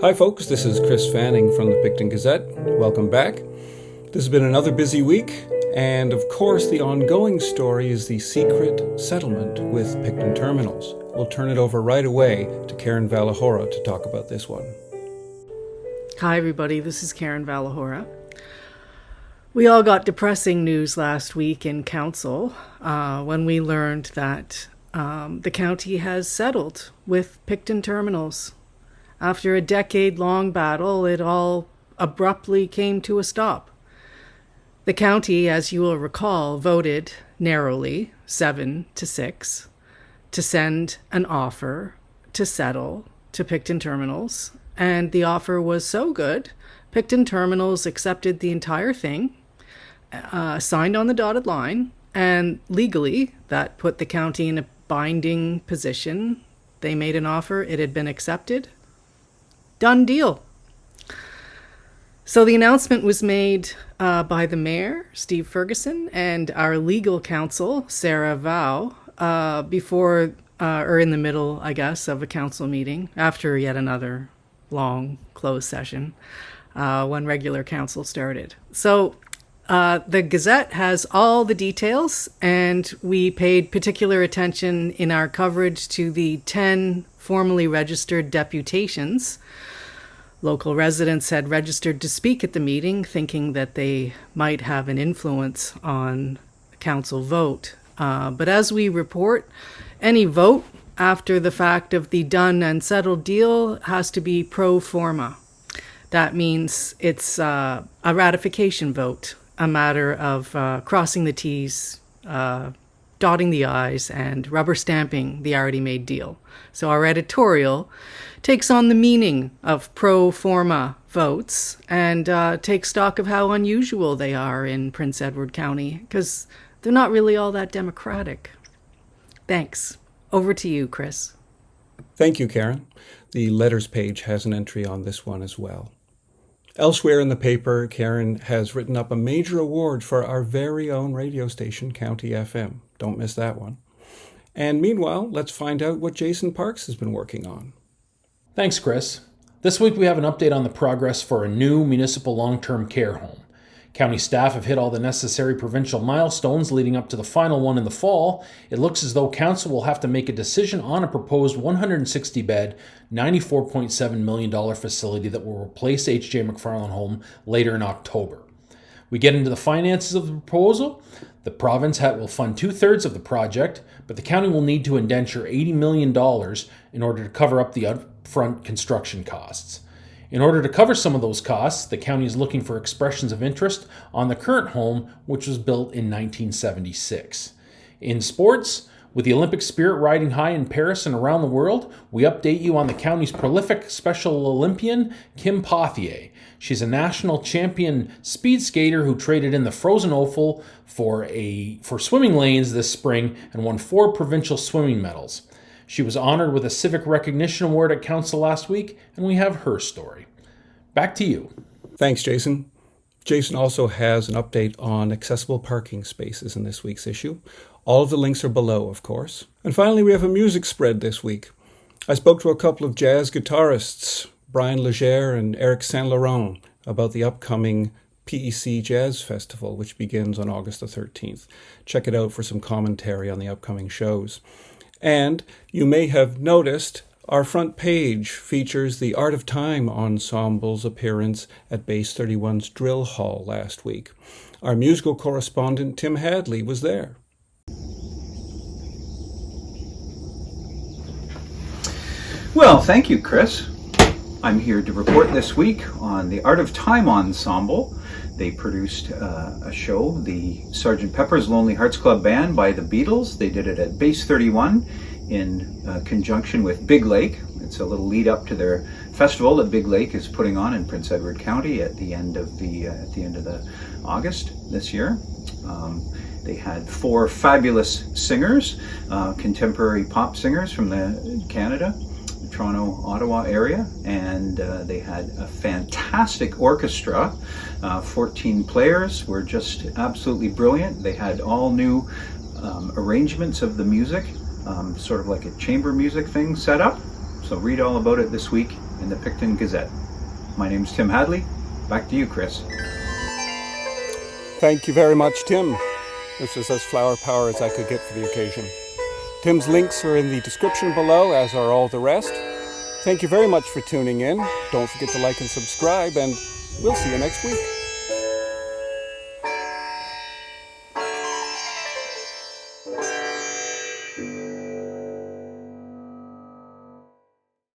Hi folks, this is Chris Fanning from the Picton Gazette. Welcome back. This has been another busy week, and of course the ongoing story is the secret settlement with Picton Terminals. We'll turn it over right away to Karen Valahora to talk about this one. Hi everybody, this is Karen Valahora. We all got depressing news last week in council when we learned that the county has settled with Picton Terminals. After a decade-long battle, it all abruptly came to a stop. The county, as you will recall, voted narrowly, 7-6, to send an offer to settle to Picton Terminals. And the offer was so good, Picton Terminals accepted the entire thing, signed on the dotted line, and legally that put the county in a binding position. They made an offer, it had been accepted. Done deal. So the announcement was made by the mayor, Steve Ferguson, and our legal counsel, Sarah Vow, before or in the middle, I guess, of a council meeting, after yet another long closed session, when regular council started. So the Gazette has all the details, and we paid particular attention in our coverage to the 10 formally registered deputations. Local residents had registered to speak at the meeting, thinking that they might have an influence on the council vote. But as we report, any vote after the fact of the done and settled deal has to be pro forma. That means it's a ratification vote, a matter of crossing the T's, dotting the I's, and rubber stamping the already made deal. So our editorial takes on the meaning of pro forma votes and takes stock of how unusual they are in Prince Edward County, because they're not really all that democratic. Thanks. Over to you, Chris. Thank you, Karen. The letters page has an entry on this one as well. Elsewhere in the paper, Karen has written up a major award for our very own radio station, County FM. Don't miss that one. And meanwhile, let's find out what Jason Parks has been working on. Thanks, Chris. This week we have an update on the progress for a new municipal long-term care home. County staff have hit all the necessary provincial milestones leading up to the final one in the fall. It looks as though council will have to make a decision on a proposed 160-bed, $94.7 million facility that will replace H.J. McFarland Home later in October. We get into the finances of the proposal. The province will fund 2/3 of the project, but the county will need to indenture $80 million in order to cover up the upfront construction costs. In order to cover some of those costs, the county is looking for expressions of interest on the current home, which was built in 1976. In sports, with the Olympic spirit riding high in Paris and around the world, we update you on the county's prolific Special Olympian, Kim Pothier. She's a national champion speed skater who traded in the frozen oval for swimming lanes this spring and won 4 provincial swimming medals. She was honored with a Civic Recognition Award at Council last week, and we have her story. Back to you. Thanks, Jason. Jason also has an update on accessible parking spaces in this week's issue. All of the links are below, of course. And finally, we have a music spread this week. I spoke to a couple of jazz guitarists, Brian Legere and Eric Saint Laurent, about the upcoming PEC Jazz Festival, which begins on August the 13th. Check it out for some commentary on the upcoming shows. And you may have noticed our front page features the Art of Time Ensemble's appearance at Base 31's Drill Hall last week. Our musical correspondent Tim Hadley was there. Well, thank you, Chris. I'm here to report this week on the Art of Time Ensemble. They produced a show, the Sgt. Pepper's Lonely Hearts Club Band by the Beatles. They did it at Base 31 in conjunction with Big Lake. It's a little lead up to their festival that Big Lake is putting on in Prince Edward County at the end of the August this year. They had 4 fabulous singers, contemporary pop singers from Canada, the Toronto, Ottawa area, and they had a fantastic orchestra. 14 players were just absolutely brilliant. They had all new arrangements of the music, sort of like a chamber music thing set up. So read all about it this week in the Picton Gazette. My name's Tim Hadley. Back to you, Chris. Thank you very much, Tim. This is as flower power as I could get for the occasion. Tim's links are in the description below, as are all the rest. Thank you very much for tuning in. Don't forget to like and subscribe, and we'll see you next week.